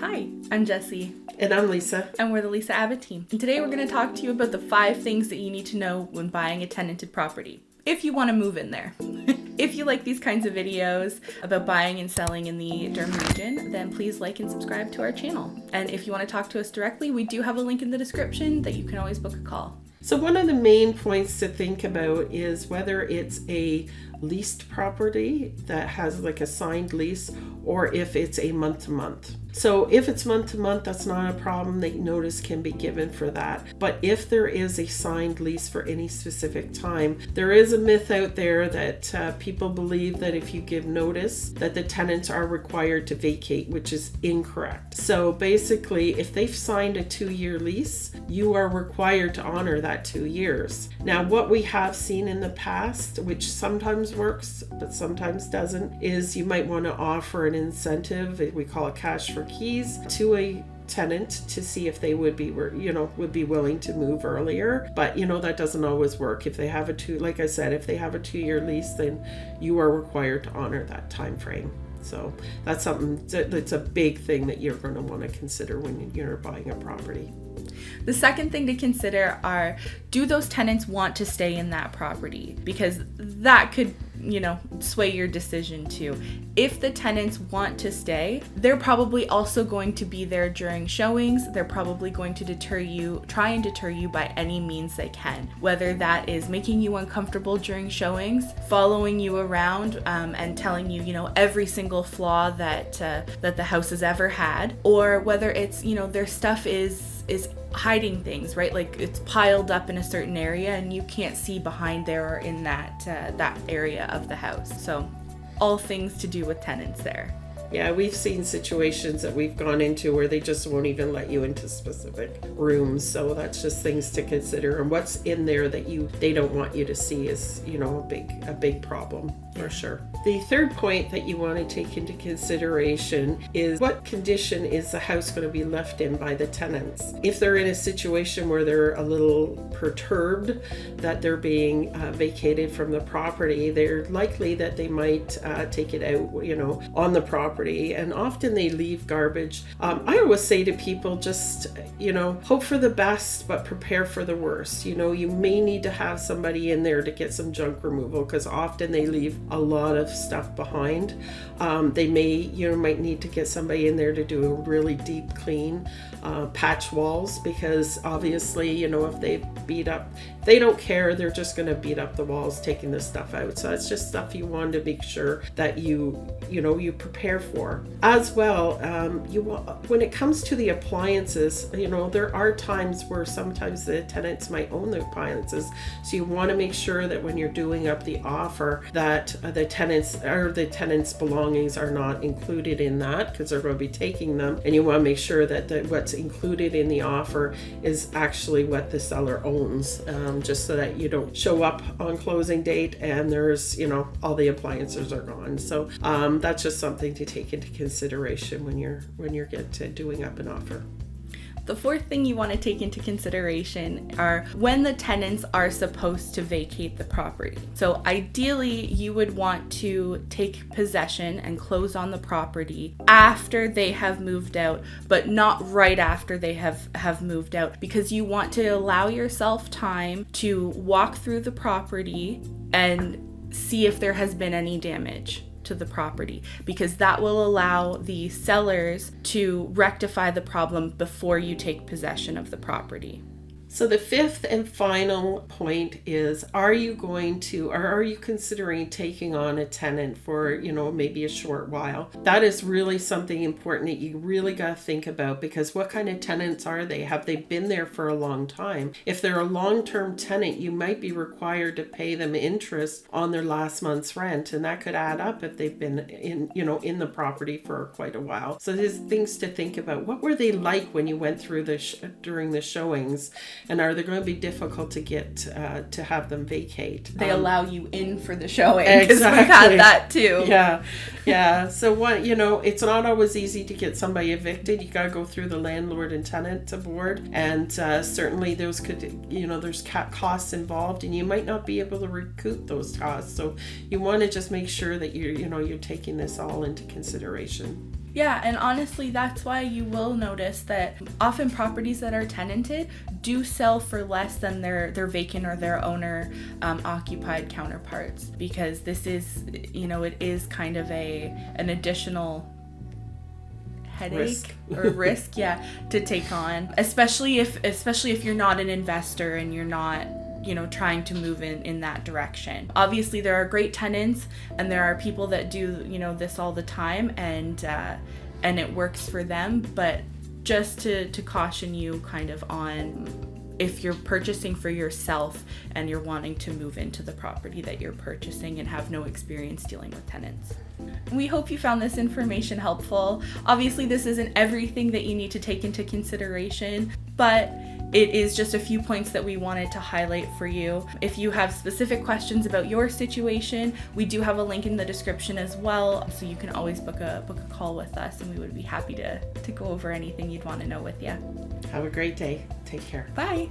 Hi, I'm Jessie. And I'm Lisa. And we're the Lisa Abbott team. And today we're going to talk to you about the 5 things that you need to know when buying a tenanted property, if you want to move in there. If you like these kinds of videos about buying and selling in the Durham region, then please like and subscribe to our channel. And if you want to talk to us directly, we do have a link in the description that you can always book a call. So one of the main points to think about is whether it's a leased property that has like a signed lease or if it's a month-to-month. So if it's month-to-month, that's not a problem. The notice can be given for that. But if there is a signed lease for any specific time, there is a myth out there that people believe that if you give notice that the tenants are required to vacate, which is incorrect. So basically, if they've signed a 2-year lease, you are required to honor that 2 years. Now, what we have seen in the past, which sometimes works but sometimes doesn't, is you might want to offer an incentive, we call it cash for keys, to a tenant to see if they would be willing to move earlier. But that doesn't always work. If they have like I said, if they have a 2-year lease, then you are required to honor that time frame. So that's something that's a big thing that you're going to want to consider when you're buying a property. The second thing to consider are, do those tenants want to stay in that property? Because that could, sway your decision too. If the tenants want to stay, they're probably also going to be there during showings. They're probably going to try and deter you by any means they can. Whether that is making you uncomfortable during showings, following you around and telling you, every single flaw that the house has ever had, or whether it's, their stuff is hiding things, right? Like it's piled up in a certain area and you can't see behind there or in that area of the house. So all things to do with tenants there. Yeah, we've seen situations that we've gone into where they just won't even let you into specific rooms. So that's just things to consider. And what's in there that they don't want you to see is, a big problem for sure. The third point that you want to take into consideration is what condition is the house going to be left in by the tenants. If they're in a situation where they're a little perturbed that they're being vacated from the property, they're likely that they might take it out, on the property. And often they leave garbage. I always say to people, just, hope for the best, but prepare for the worst. You may need to have somebody in there to get some junk removal because often they leave a lot of stuff behind. They might need to get somebody in there to do a really deep clean, patch walls, because obviously, if they don't care, they're just going to beat up the walls, taking the stuff out. So it's just stuff you want to make sure that you prepare for. As well, when it comes to the appliances, there are times where sometimes the tenants might own the appliances. So you want to make sure that when you're doing up the offer that the tenants' belongings are not included in that, because they're going to be taking them. And you want to make sure that what's included in the offer is actually what the seller owns, just so that you don't show up on closing date and there's, all the appliances are gone. So that's just something to take into consideration when you're doing up an offer. The fourth thing you want to take into consideration are when the tenants are supposed to vacate the property. So ideally, you would want to take possession and close on the property after they have moved out, but not right after they have moved out, because you want to allow yourself time to walk through the property and see if there has been any damage to the property, because that will allow the sellers to rectify the problem before you take possession of the property. So the fifth and final point is, are you considering taking on a tenant for, maybe a short while? That is really something important that you really got to think about, because what kind of tenants are they? Have they been there for a long time? If they're a long-term tenant, you might be required to pay them interest on their last month's rent, and that could add up if they've been in the property for quite a while. So there's things to think about. What were they like when you went through during the showings? And are they going to be difficult to get to have them vacate? They allow you in for the showing. Exactly. Because we've had that too. Yeah. So it's not always easy to get somebody evicted. You got to go through the landlord and tenant board, and certainly those there's costs involved, and you might not be able to recoup those costs. So you want to just make sure that you're taking this all into consideration. Yeah, and honestly, that's why you will notice that often properties that are tenanted do sell for less than their vacant or their owner occupied counterparts, because this is, it is kind of an additional headache or risk, to take on, especially if you're not an investor and you're not trying to move in that direction. Obviously, there are great tenants and there are people that do, this all the time, and it works for them. But just to caution you kind of on, if you're purchasing for yourself and you're wanting to move into the property that you're purchasing and have no experience dealing with tenants. We hope you found this information helpful. Obviously, this isn't everything that you need to take into consideration, but it is just a few points that we wanted to highlight for you. If you have specific questions about your situation, we do have a link in the description as well, so you can always book a call with us, and we would be happy to go over anything you'd want to know with you. Have a great day. Take care. Bye.